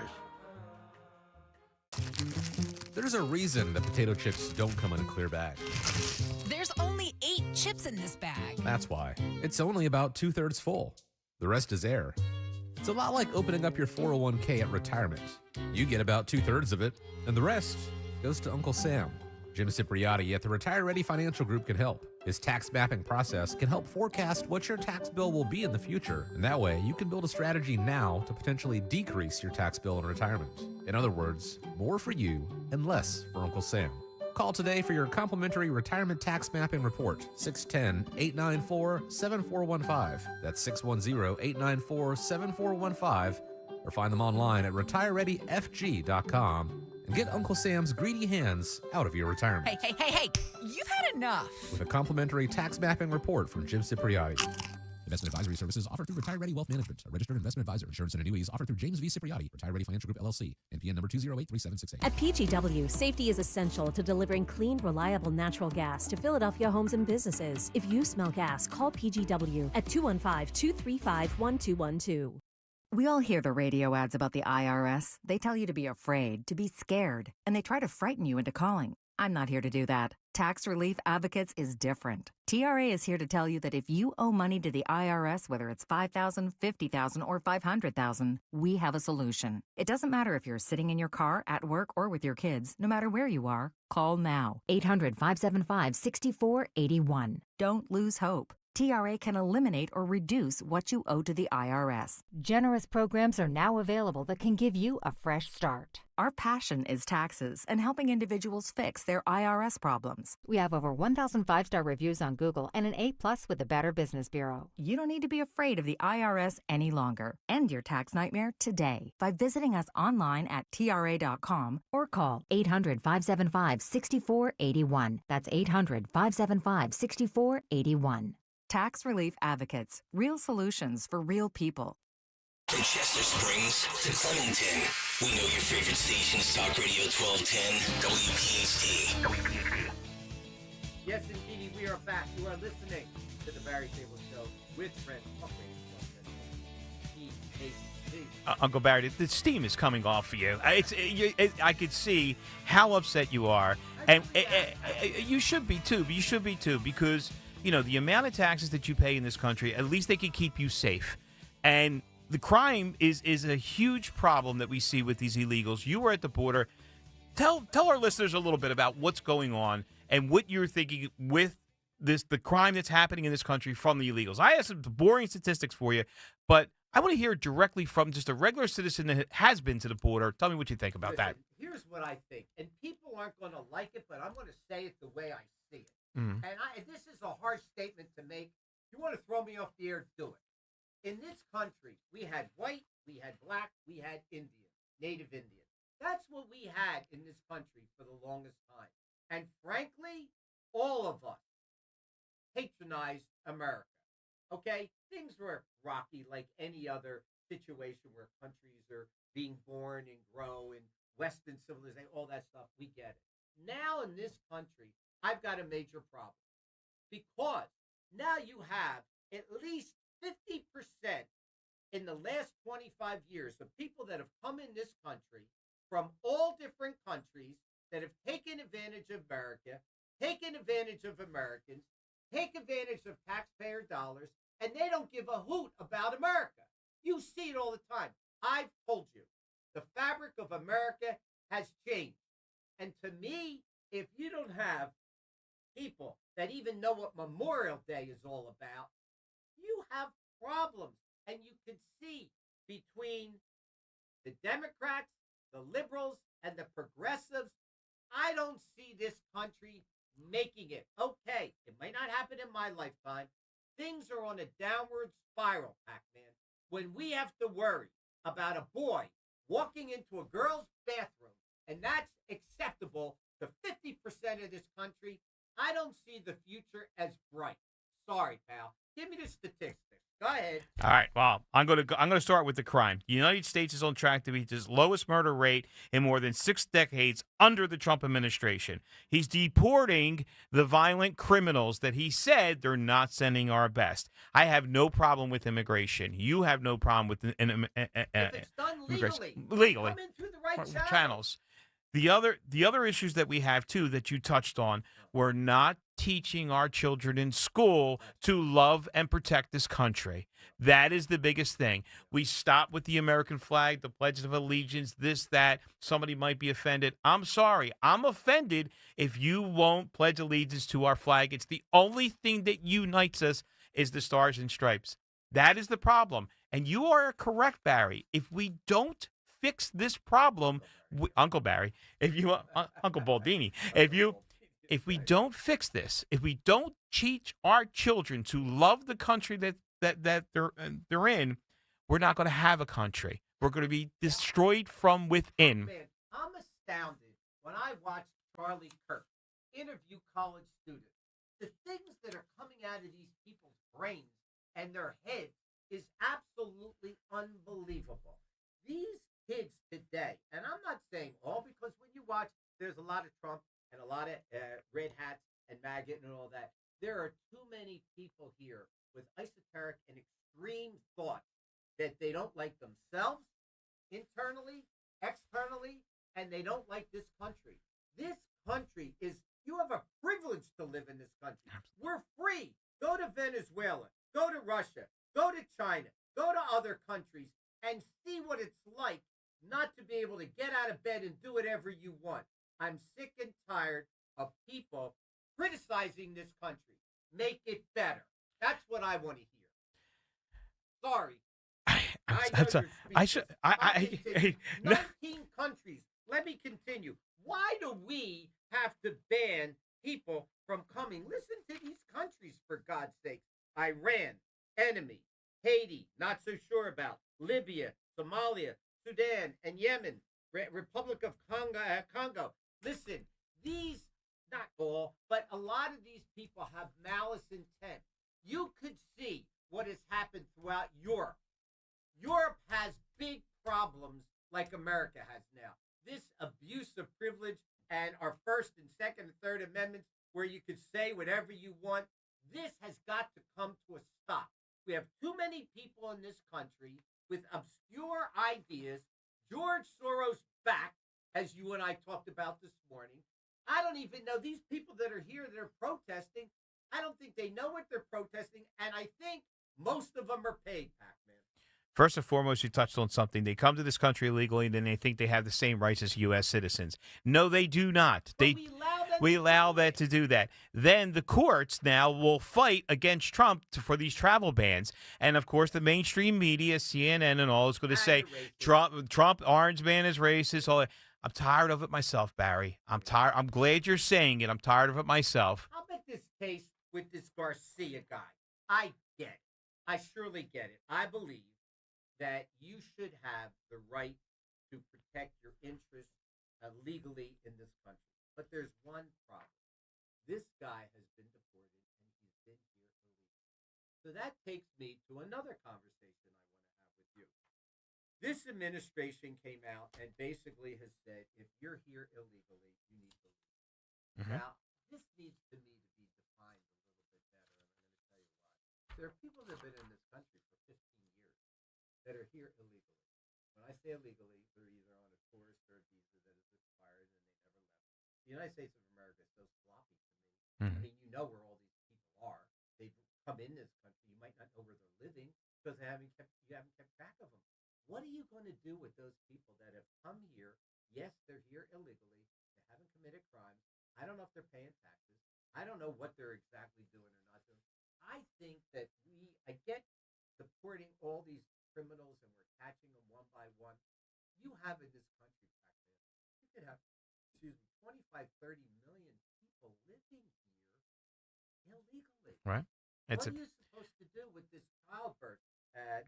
There's a reason that potato chips don't come in a clear bag. There's only 8 chips in this bag. That's why. It's only about 2/3 full. The rest is air. It's a lot like opening up your 401k at retirement. You get about 2/3 of it, and the rest goes to Uncle Sam. Jim Cipriotti at the Retire Ready Financial Group can help. His tax mapping process can help forecast what your tax bill will be in the future, and that way you can build a strategy now to potentially decrease your tax bill in retirement. In other words, more for you and less for Uncle Sam. Call today for your complimentary retirement tax mapping report, 610-894-7415. That's 610-894-7415, or find them online at retirereadyfg.com. And get Uncle Sam's greedy hands out of your retirement. Hey, you've had enough. With a complimentary tax mapping report from Jim Cipriotti. Investment advisory services offered through Retire Ready Wealth Management, a registered investment advisor. Insurance and annuities offered through James V. Cipriotti, Retire Ready Financial Group, LLC, NPN number 2083768. At PGW, safety is essential to delivering clean, reliable natural gas to Philadelphia homes and businesses. If you smell gas, call PGW at 215-235-1212. We all hear the radio ads about the IRS. They tell you to be afraid, to be scared, and they try to frighten you into calling. I'm not here to do that. Tax Relief Advocates is different. TRA is here to tell you that if you owe money to the IRS, whether it's $5,000, $50,000, or $500,000, we have a solution. It doesn't matter if you're sitting in your car, at work, or with your kids. No matter where you are, call now. 800-575-6481. Don't lose hope. TRA can eliminate or reduce what you owe to the IRS. Generous programs are now available that can give you a fresh start. Our passion is taxes and helping individuals fix their IRS problems. We have over 1,000 5-star reviews on Google and an A+ with the Better Business Bureau. You don't need to be afraid of the IRS any longer. End your tax nightmare today by visiting us online at TRA.com or call 800-575-6481. That's 800-575-6481. Tax Relief Advocates. Real solutions for real people. From Chester Springs to Clementon, we know your favorite station is Talk Radio 1210 WPHT. Yes, indeed, we are back. You are listening to the Barry Sable Show with friends. Uncle Barry, the steam is coming off for you. I could see how upset you are, and you should be too. But you should be too, because you know the amount of taxes that you pay in this country. At least they can keep you safe, and the crime is a huge problem that we see with these illegals. You were at the border. Tell our listeners a little bit about what's going on and what you're thinking with the crime that's happening in this country from the illegals. I have some boring statistics for you, but I want to hear it directly from just a regular citizen that has been to the border. Tell me what you think about that. Here's what I think, and people aren't going to like it, but I'm going to say it the way I see it. Mm. And this is a harsh statement to make. If you want to throw me off the air, do it. In this country, we had white, we had black, we had Indian, Native Indian. That's what we had in this country for the longest time. And frankly, all of us patronized America. Okay? Things were rocky like any other situation where countries are being born and grow and Western civilization, all that stuff. We get it. Now in this country, I've got a major problem because now you have at least 50% in the last 25 years of people that have come in this country from all different countries that have taken advantage of America, taken advantage of Americans, take advantage of taxpayer dollars, and they don't give a hoot about America. You see it all the time. I've told you, the fabric of America has changed. And to me, if you don't have people that even know what Memorial Day is all about, you have problems. And you can see between the Democrats, the liberals, and the progressives, I don't see this country making it. Okay, it might not happen in my lifetime. Things are on a downward spiral, Pac-Man. When we have to worry about a boy walking into a girl's bathroom, and that's acceptable to 50% of this country, I don't see the future as bright. Sorry, pal. Give me the statistics. Go ahead. All right. Well, I'm gonna start with the crime. The United States is on track to be its lowest murder rate in more than 6 decades under the Trump administration. He's deporting the violent criminals that he said they're not sending our best. I have no problem with immigration. You have no problem with If it's done immigration. legally. Come in through the right Channels. The other issues that we have too that you touched on, we're not teaching our children in school to love and protect this country. That is the biggest thing. We stop with the American flag, the Pledge of Allegiance, this, that. Somebody might be offended. I'm sorry. I'm offended if you won't pledge allegiance to our flag. It's the only thing that unites us is the Stars and Stripes. That is the problem. And you are correct, Barry. If we don't fix this problem, Uncle Barry, if you Uncle Baldini, if we don't fix this, if we don't teach our children to love the country that they're in, we're not going to have a country. We're going to be destroyed from within. Man, I'm astounded when I watch Charlie Kirk interview college students. The things that are coming out of these people's brains and their heads is absolutely unbelievable. These kids today, and I'm not saying all, because when you watch, there's a lot of Trump and a lot of red hats and maggot and all that. There are too many people here with esoteric and extreme thoughts that they don't like themselves internally, externally, and they don't like this country. This country is, you have a privilege to live in this country. We're free. Go to Venezuela, go to Russia, go to China, go to other countries and see what it's like not to be able to get out of bed and do whatever you want. I'm sick and tired of people criticizing this country. Make it better. That's what I want to hear. Sorry. I should. 19 countries. Let me continue. Why do we have to ban people from coming? Listen to these countries, for God's sake. Iran, enemy. Haiti, not so sure about. Libya, Somalia, Sudan, and Yemen. Republic of Congo. Listen, these, not all, but a lot of these people have malice intent. You could see what has happened throughout Europe. Europe has big problems like America has now. This abuse of privilege and our First and Second and Third Amendments, where you could say whatever you want, this has got to come to a stop. We have too many people in this country with obscure ideas. George Soros back, as you and I talked about this morning. I don't even know these people that are here that are protesting. I don't think they know what they're protesting, and I think most of them are paid, Pac-Man. First and foremost, you touched on something. They come to this country illegally, and then they think they have the same rights as U.S. citizens. No, they do not. We allow that to do that. Then the courts now will fight against Trump for these travel bans. And, of course, the mainstream media, CNN and all, is going to say Trump, Orange Man is racist. All that. I'm tired of it myself, Barry. I'm tired. I'm glad you're saying it. I'm tired of it myself. I'll make this case with this Garcia guy. I get it. I surely get it. I believe that you should have the right to protect your interests legally in this country. But there's one problem. This guy has been deported, and he's been here illegally. So that takes me to another conversation I want to have with you. This administration came out and basically has said, if you're here illegally, you need to leave. Mm-hmm. Now, this needs to me to be defined a little bit better, and I'm going to tell you why. There are people that have been in this country for 15 years that are here illegally. When I say illegally, they're either on a tourist or a visa that is expired and they never left. The United States of America is so sloppy to me. I mean, you know where all these people are. They've come in this country. You might not know where they're living because you haven't kept track of them. What are you going to do with those people that have come here? Yes, they're here illegally. They haven't committed crimes. I don't know if they're paying taxes. I don't know what they're exactly doing or not doing. I think that I get supporting all these criminals and we're catching them one by one. You have in this country, you could have, 25, 30 million people living here illegally. Right. What are you supposed to do with this childbirth,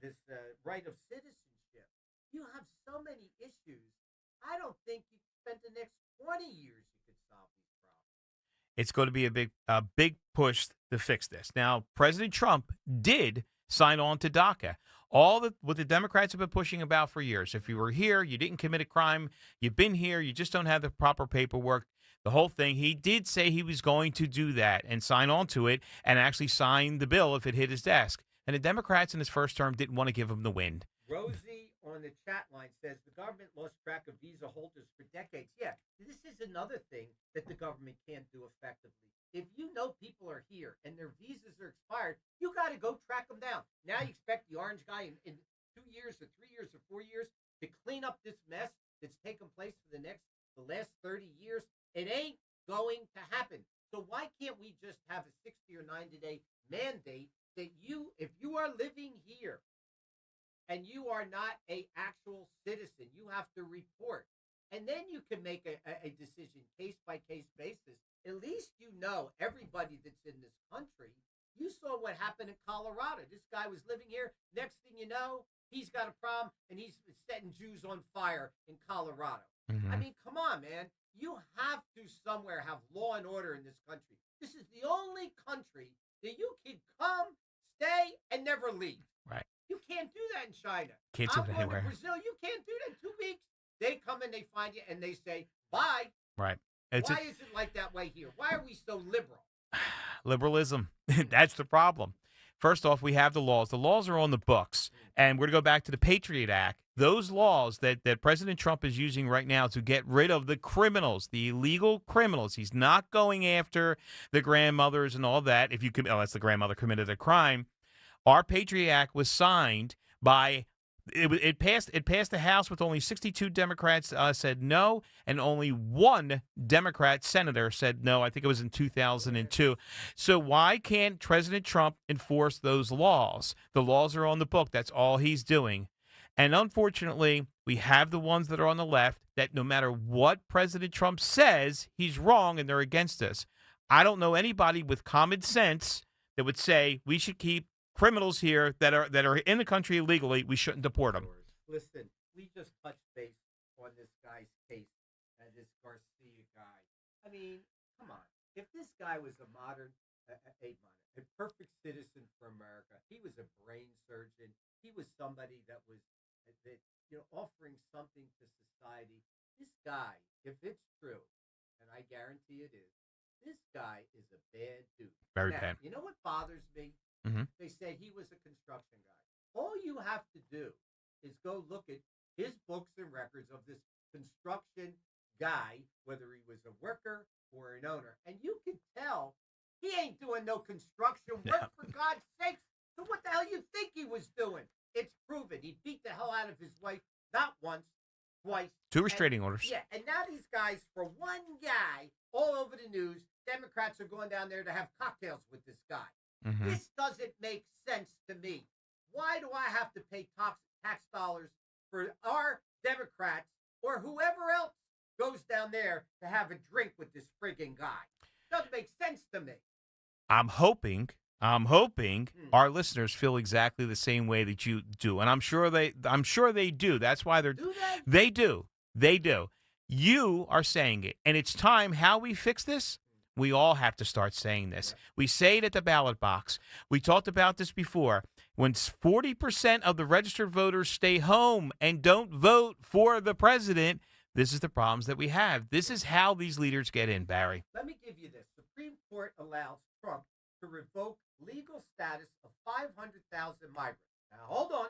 this right of citizenship? You have so many issues. I don't think you spent the next 20 years you could solve these problems. It's going to be a big push to fix this. Now, President Trump did sign on to DACA. What the Democrats have been pushing about for years. If you were here, you didn't commit a crime. You've been here. You just don't have the proper paperwork. The whole thing. He did say he was going to do that and sign on to it and actually sign the bill if it hit his desk. And the Democrats in his first term didn't want to give him the wind. Rosie on the chat line says the government lost track of visa holders for decades. Yeah, this is another thing that the government can't do effectively. If you know people are here and their visas are expired, you got to go track them down. Now you expect the orange guy in 2 years or 3 years or 4 years to clean up this mess that's taken place for the last 30 years. It ain't going to happen. So why can't we just have a 60 or 90 day mandate that if you are living here and you are not a actual citizen, you have to report. And then you can make a decision case by case basis. At least you know everybody that's in this country. You saw what happened in Colorado. This guy was living here. Next thing you know, he's got a problem and he's setting Jews on fire in Colorado. Mm-hmm. I mean, come on, man. You have to somewhere have law and order in this country. This is the only country that you can come, stay, and never leave. Right. You can't do that in China. Can't do I'm that going anywhere. to Brazil. You can't do that in 2 weeks. They come and they find you and they say, bye. Right. Why is it like that way here? Why are we so liberal? Liberalism. That's the problem. First off, we have the laws. The laws are on the books. And we're going to go back to the Patriot Act. Those laws that President Trump is using right now to get rid of the criminals, the illegal criminals. He's not going after the grandmothers and all that. If you could, unless the grandmother committed a crime. Our Patriot Act was signed by it passed the House with only 62 Democrats said no, and only one Democrat senator said no. I think it was in 2002. So why can't President Trump enforce those laws? The laws are on the book. That's all he's doing. And unfortunately, we have the ones that are on the left that no matter what President Trump says, he's wrong and they're against us. I don't know anybody with common sense that would say we should keep criminals here that are in the country illegally. We shouldn't deport them. Listen, we just touched base on this guy's case, this Garcia guy. I mean, come on. If this guy was a perfect citizen for America, he was a brain surgeon. He was somebody that was offering something to society. This guy, if it's true, and I guarantee it is, this guy is a bad dude. Very now, bad. You know what bothers me? Mm-hmm. They say he was a construction guy. All you have to do is go look at his books and records of this construction guy, whether he was a worker or an owner, and you can tell he ain't doing no construction work, for God's sakes. So what the hell you think he was doing? It's proven. He beat the hell out of his wife, not once, twice. 2 restraining orders. Yeah, and now these guys, for one guy, all over the news, Democrats are going down there to have cocktails with this guy. Mm-hmm. This doesn't make sense to me. Why do I have to pay tax dollars for our Democrats or whoever else goes down there to have a drink with this friggin' guy? Doesn't make sense to me. I'm hoping our listeners feel exactly the same way that you do, and I'm sure they do. That's why they do. You are saying it, and it's time. How we fix this? We all have to start saying this. We say it at the ballot box. We talked about this before. When 40% of the registered voters stay home and don't vote for the president, this is the problems that we have. This is how these leaders get in, Barry. Let me give you this. Supreme Court allows Trump to revoke legal status of 500,000 migrants. Now, hold on.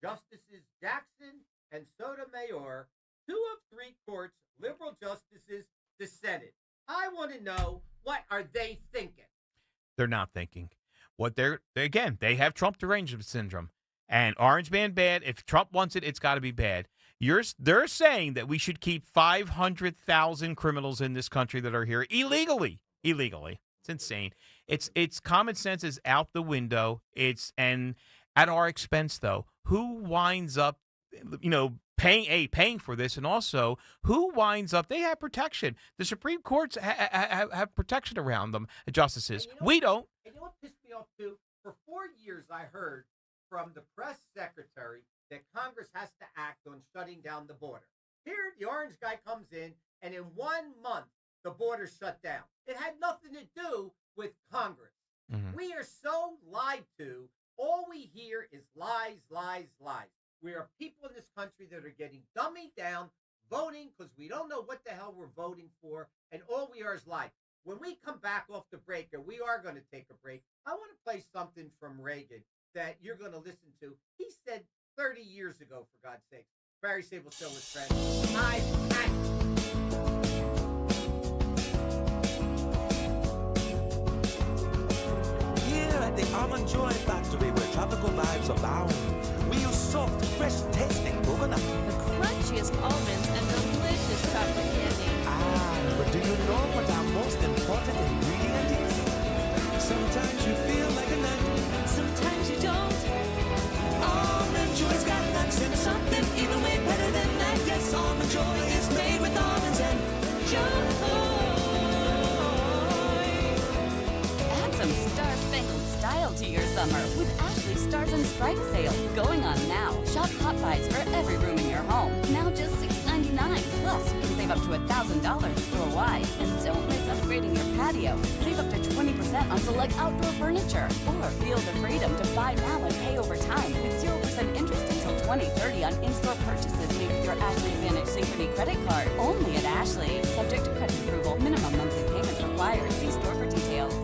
Justices Jackson and Sotomayor, 2 of 3 courts, liberal justices, dissented. I want to know, what are they thinking? They're not thinking. They have Trump derangement syndrome. And Orange Man bad. If Trump wants it, it's got to be bad. They're saying that we should keep 500,000 criminals in this country that are here illegally. It's insane. It's common sense is out the window. And at our expense, though. Who winds up, paying for this, and also who winds up? They have protection. The Supreme Courts have protection around them. Justices, we don't. And you know what pissed me off too? For 4 years, I heard from the press secretary that Congress has to act on shutting down the border. Here, the orange guy comes in, and in 1 month, the border shut down. It had nothing to do with Congress. We are so lied to. All we hear is lies, lies, lies. We are people in this country that are getting dummied down, voting because we don't know what the hell we're voting for, and all we are is lies. When we come back off the break, and we are going to take a break, I want to play something from Reagan that you're going to listen to. He said 30 years ago, for God's sake. Barry Sable Show with friends. Here at the Almond Joy Factory, where tropical vibes abound, we use soft, fresh-tasting coconut. The crunchiest almonds and delicious chocolate candy. But do you know what our most important ingredient is? Sometimes you feel like a nut. Sometimes you don't. Almond Joy's got nuts and something even way better than that. Yes, Almond Joy is made with almonds and joy. Add some star-spangled style to your summer with Ashley's Stars and Stripes sale. Going on now. Shop Hot Buys for every room in your home. Now just $6.99. Plus, you can save up to $1,000 store-wide. And don't miss upgrading your patio. Save up to 20% on select outdoor furniture. Or feel the freedom to buy now and pay over time with 0% interest until 2030 on in-store purchases made with your Ashley Advantage Synchrony credit card. Only at Ashley. Subject to credit approval. Minimum monthly payments required. See store for details.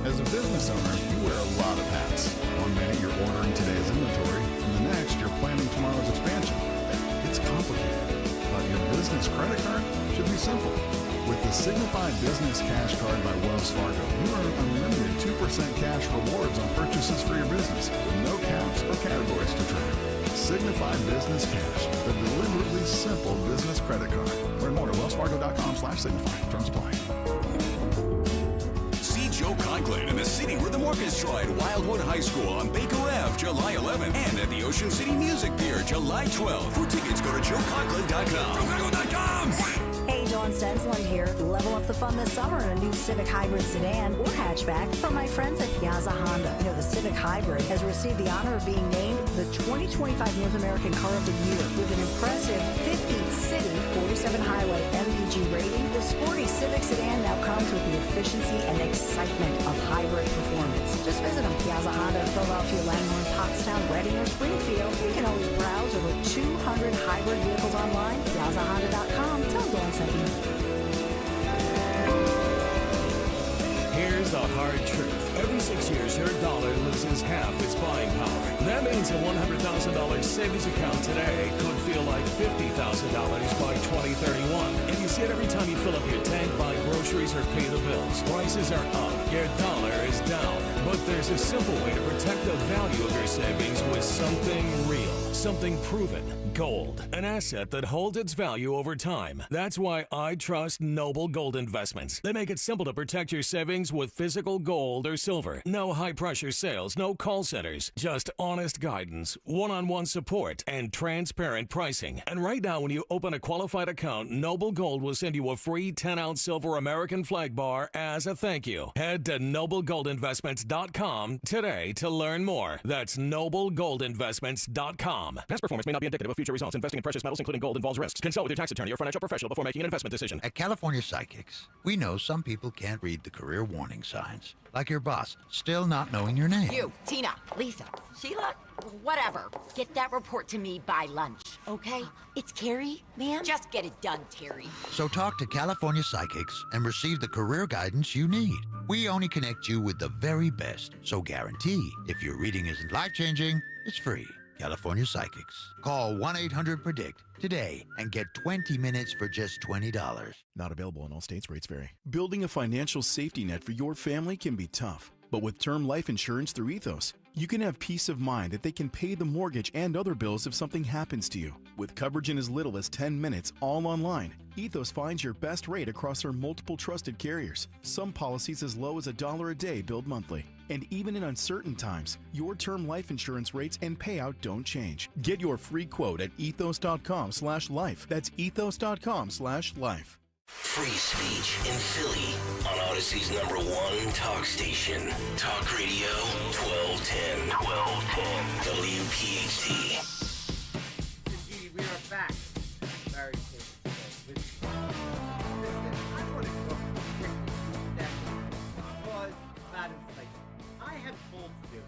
As a business owner, you wear a lot of hats. One minute you're ordering today's inventory, and the next you're planning tomorrow's expansion. It's complicated, but your business credit card should be simple. With the Signified Business Cash Card by Wells Fargo, you earn unlimited 2% cash rewards on purchases for your business, with no caps or categories to track. Signified Business Cash, the deliberately simple business credit card. Learn more at wellsfargo.com/signify. Terms apply. Joe Conklin in the City Rhythm Orchestra at Wildwood High School on Baker Ave, July 11th, and at the Ocean City Music Pier, July 12th. For tickets, go to joeconklin.com. JoeConklin.com! Hey, Dawn Stensland here. Level up the fun this summer in a new Civic Hybrid sedan or hatchback from my friends at Piazza Honda. You know, the Civic Hybrid has received the honor of being named the 2025 North American Car of the Year with an impressive 50 city, 47 highway MPG rating. The sporty Civic sedan now comes with the efficiency and excitement of hybrid performance. Just visit them, Piazza Honda in Philadelphia, Langhorne, Pottstown, Reading, or Springfield. You can always browse over 200 hybrid vehicles online. PiazzaHonda.com. Tell Dawn sent you. Here's the hard truth. Every 6 years, your dollar loses half its buying power. That means a $100,000 savings account today could feel like $50,000 by 2031. And you see it every time you fill up your tank, buy groceries, or pay the bills. Prices are up. Your dollar is down. But there's a simple way to protect the value of your savings with something real, something proven. Gold, an asset that holds its value over time. That's why I trust Noble Gold Investments. They make it simple to protect your savings with physical gold or silver. No high-pressure sales, no call centers, just honest guidance, one-on-one support, and transparent pricing. And right now, when you open a qualified account, Noble Gold will send you a free 10-ounce silver American flag bar as a thank you. Head to noblegoldinvestments.com today to learn more. That's noblegoldinvestments.com. Past performance may not be indicative of future results. Investing in precious metals, including gold, involves risks. Consult with your tax attorney or financial professional before making an investment decision. At California Psychics, we know some people can't read the career warning signs. Like your boss, still not knowing your name. You, Tina, Lisa, Sheila, whatever. Get that report to me by lunch, okay? It's Carrie, ma'am. Just get it done, Terry. So talk to California Psychics and receive the career guidance you need. We only connect you with the very best, so guarantee if your reading isn't life-changing, it's free. California Psychics. Call 1-800-PREDICT today and get 20 minutes for just $20. Not available in all states. Rates vary. Building a financial safety net for your family can be tough. But with term life insurance through Ethos, you can have peace of mind that they can pay the mortgage and other bills if something happens to you. With coverage in as little as 10 minutes, all online, Ethos finds your best rate across our multiple trusted carriers. Some policies as low as $1 a day billed monthly. And even in uncertain times, your term life insurance rates and payout don't change. Get your free quote at ethos.com/life. That's ethos.com/life. Free speech in Philly on Odyssey's #1 talk station. Talk Radio 1210. WPHT. Indeed, we are back. Very safe. I want to go I have told you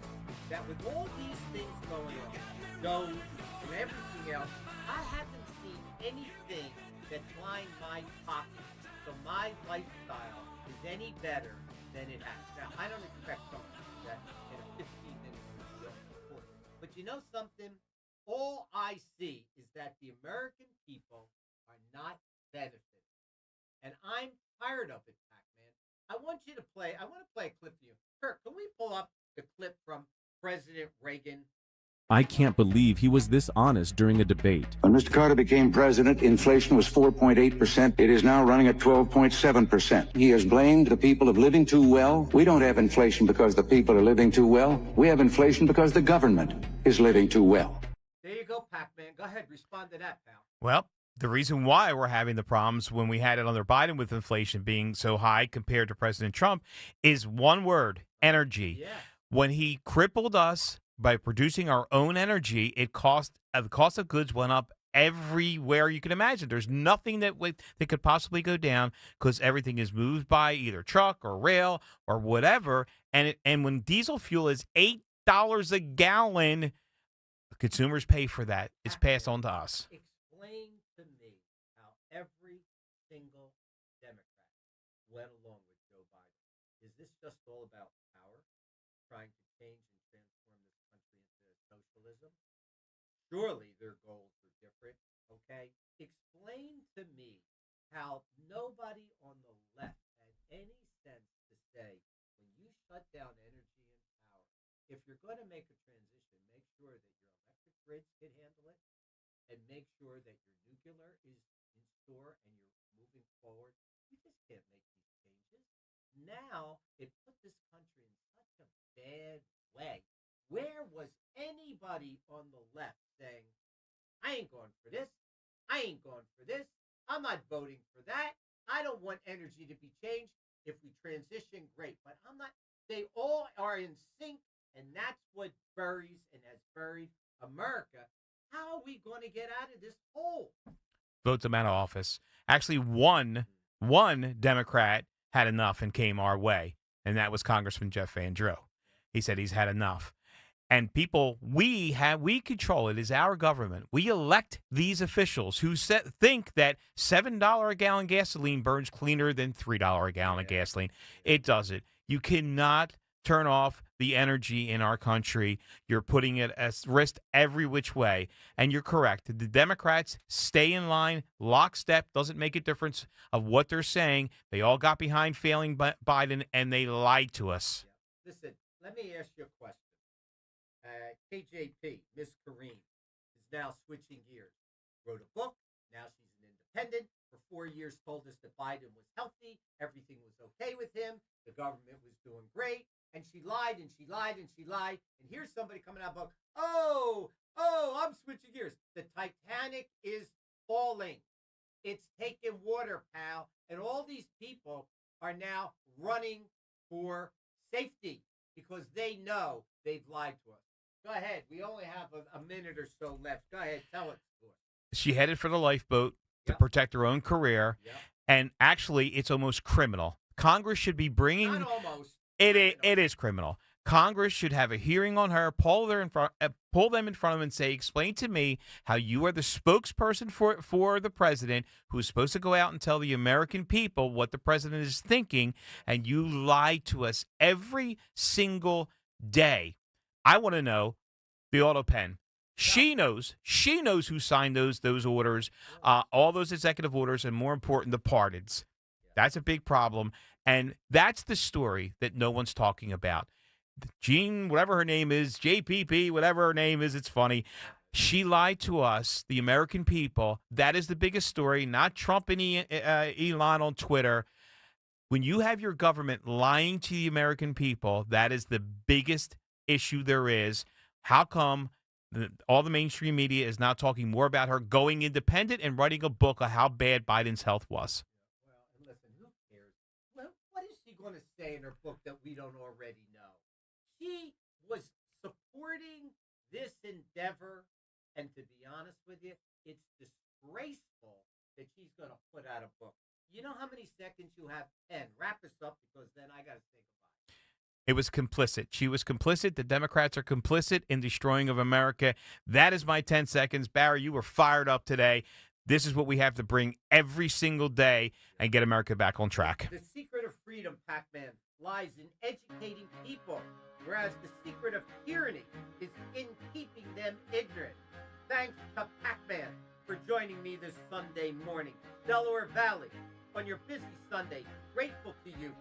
that with all these things going on, Doge and everything else, I haven't seen anything that's lined my pocket. So my lifestyle is any better than it has. Now, I don't expect someone to do that in a 15-minute review report. But you know something? All I see is that the American people are not benefiting. And I'm tired of it, Pac-Man. I want to play a clip for you. Kirk, can we pull up the clip from President Reagan? I can't believe he was this honest during a debate. When Mr. Carter became president, inflation was 4.8%. It is now running at 12.7%. He has blamed the people of living too well. We don't have inflation because the people are living too well. We have inflation because the government is living too well. There you go, Pac-Man. Go ahead, respond to that, pal. Well, the reason why we're having the problems when we had it under Biden with inflation being so high compared to President Trump is one word, energy. Yeah. When he crippled us by producing our own energy, the cost of goods went up everywhere you can imagine. There's nothing that could possibly go down because everything is moved by either truck or rail or whatever. And when diesel fuel is $8 a gallon, consumers pay for that. It's passed on to us. Explain to me how every single Democrat went along with Joe Biden. Is this just all about power, trying to change and transform this country into socialism? Surely their goals are different, okay? Explain to me how nobody on the left had any sense to say, when you shut down energy and power, if you're going to make a transition, make sure that your electric grids can handle it, and make sure that your nuclear is in store and you're moving forward. You just can't make these changes. Now, it put this country in such a bad way. Where was anybody on the left saying, I ain't going for this, I ain't going for this, I'm not voting for that, I don't want energy to be changed. If we transition, great, but I'm not. They all are in sync, and that's what buries and has buried America. How are we going to get out of this hole? Vote them out of office. Actually, one Democrat had enough and came our way, and that was Congressman Jeff Van Drew. He said he's had enough. And people, we control it. Is our government. We elect these officials who think that $7 a gallon gasoline burns cleaner than $3 a gallon of gasoline. It doesn't. You cannot turn off the energy in our country. You're putting it at risk every which way. And you're correct. The Democrats stay in line, lockstep, doesn't make a difference of what they're saying. They all got behind failing Biden, and they lied to us. Yeah. Listen, let me ask you a question. KJP, Miss Kareem, is now switching gears. Wrote a book. Now she's an independent. For 4 years told us that Biden was healthy. Everything was okay with him. The government was doing great. And she lied and she lied and she lied. And here's somebody coming out book. Oh, I'm switching gears. The Titanic is falling. It's taking water, pal. And all these people are now running for safety because they know they've lied to us. Go ahead. We only have a minute or so left. Go ahead. Tell it to us. She headed for the lifeboat to protect her own career. Yep. And actually, it's almost criminal. Congress should be bringing... Not almost. It is criminal. Congress should have a hearing on her, pull them in front of them and say, explain to me how you are the spokesperson for the president who's supposed to go out and tell the American people what the president is thinking, and you lie to us every single day. I want to know the auto pen. She knows who signed those orders, all those executive orders, and more important, the pardons. That's a big problem, and that's the story that no one's talking about. Jean, whatever her name is, JPP, whatever her name is, it's funny. She lied to us, the American people. That is the biggest story, not Trump and Elon on Twitter. When you have your government lying to the American people, that is the biggest issue there is. How come all the mainstream media is now talking more about her going independent and writing a book on how bad Biden's health was? Well, and listen, who cares? Well, what is she going to say in her book that we don't already know? She was supporting this endeavor, and to be honest with you, it's disgraceful that she's going to put out a book. You know how many seconds you have? 10. Wrap us up because then I got to say goodbye. It was complicit. She was complicit. The Democrats are complicit in destroying of America. That is my 10 seconds. Barry, you were fired up today. This is what we have to bring every single day and get America back on track. The secret of freedom, Pac-Man, lies in educating people, whereas the secret of tyranny is in keeping them ignorant. Thanks to Pac-Man for joining me this Sunday morning. Delaware Valley, on your busy Sunday, grateful to you